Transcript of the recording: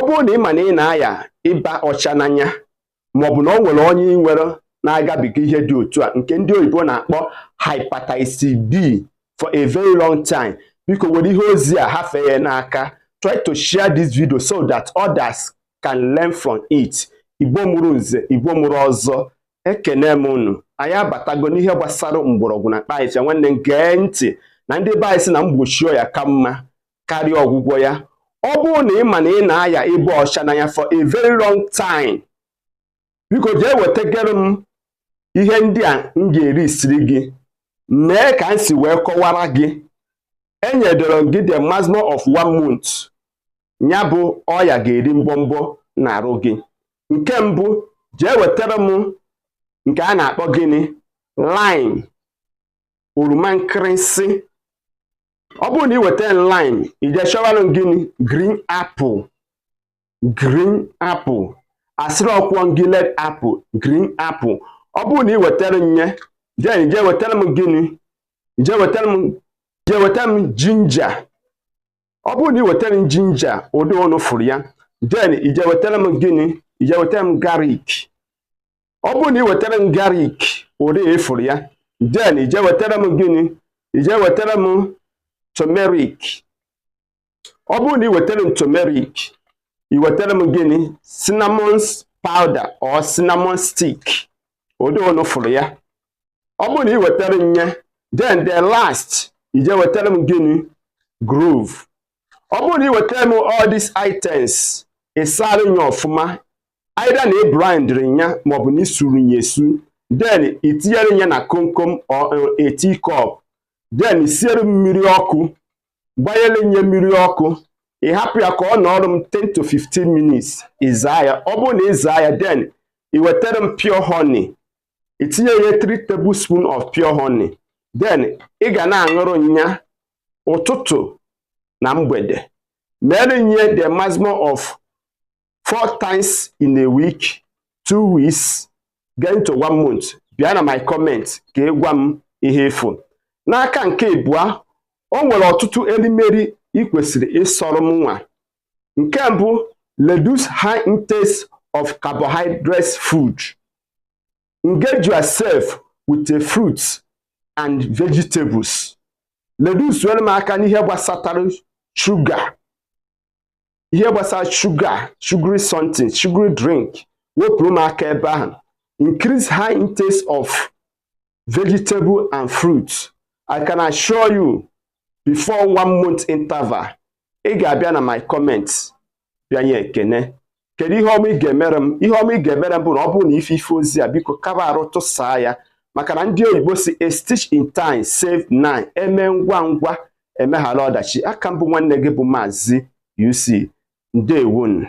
bụrụ na ị ma na ị na-aya ịba ọcha n'anya maọbụ na ọ nwere onye nwere na-agabiga ihe dị otu a nke ndị oyibo na-akpọ hepatitis B for a very long time, biko were ihe ozi a hafee ya n'aka. Try to share this video so that others can learn from it. Igbo mụrụ nze, Igbo mụrụ ọzọ, ekene m unu. Anyị abatago n'ihe gbasara mgbọrọgwụ na mkpaakwụkwọ. Nwanne m gee ntị na ndị be anyị sị na mgbochi ya ka mma karịa ọgwụgwọ ya. Ọ bụrụ na ị ma na ị na-aya ịba ọcha n'anya for a very long time, biko jee wetegere m ihe ndị a m ga-eri siri gị, mee ka m si wee kọwara gị. Enyedoro gị the maximum of 1 month, ya bụ ọya ga-eri mgbọmgbọ na-arụ gị. Nke mbụ, jee wetara m nke a na-akpọ gịnị? Lime, oroma nkịrịsị. Ọ bụrụ na ị weta lime, ije chọwara gịnị? Green apple, green apple. Asịrị ọkwọ gị red apple, green apple. Ọ bụrụ na ị wetara nye, jee wetara m gịnị? Jee wetara m ginger. Ọ bụrụ na ị wetara m ginger, ụdị ọnụ fụrụ ya, then ije wetara m gịnị? Ije wetara m garlic. Ọ bụrụ na ị wetara m garlic, ụdị efuru ya, then ije wetara m gịnị? Ije wetara m turmeric. Ọ bụrụ na ị wetara m turmeric, ị wetara m gịnị? Cinnamon powder or cinnamon stick, ụdị ọnụ fụrụ ya. Ọ bụrụ na ị wetara m ya, then the last, ije wetara m gịnị? Grove. Ọ bụrụ na ị wetara m all these items, ịsara nya ọfụma, either na ị blendri ya maọbụ na isuru ya esu, then itinyere ya na komkom or a teacup, then isiere mmiri ọkụ, gbanyere nye mmiri ọkụ, ị hapụ ya ka ọ nọrọ m 10 to 15 minutes, ịzaa ya. Ọ bụrụ na ịzaa ya, then ị wetara m pure honey, itinye ya 3 tablespoons of pure honey, then ị ga na-aṅụrụ ya ụtụtụ na mgbede. Mere nye the maximum of 4 times in a week, 2 weeks, get to 1 month. Bịa na my comment ka ị gwa m ihe efu. N'aka nke abụọ, o nwere ọtụtụ erimeri ị kwesịrị ịsọrọ m nwa. Nke mbụ, reduce high intake of carbohydrates food. Engage yourself with the fruits and vegetables. Reduce were m aka n'ihe gbasatara sugar. Ihe gbasara sugar, sugary something, sugary drink. Wepụrụ m aka ebe ahụ. Increase high intake of vegetable and fruits. I can assure you, before 1 month interval, ị ga-abịa na my comments bịa nye ekene. Kedu ihe ọma ị ga-emere m? Ihe ọma ị ga-emere m bụ na ọ bụrụ na ife ozi a, biko kaba arụ tụsaa ya, maka na ndị oyibo si a stitch in time save 9. Eme ngwa ngwa emeghara ọdachi. Aka mbụ nwanne gị bụ Maazị UC. Ndewonu.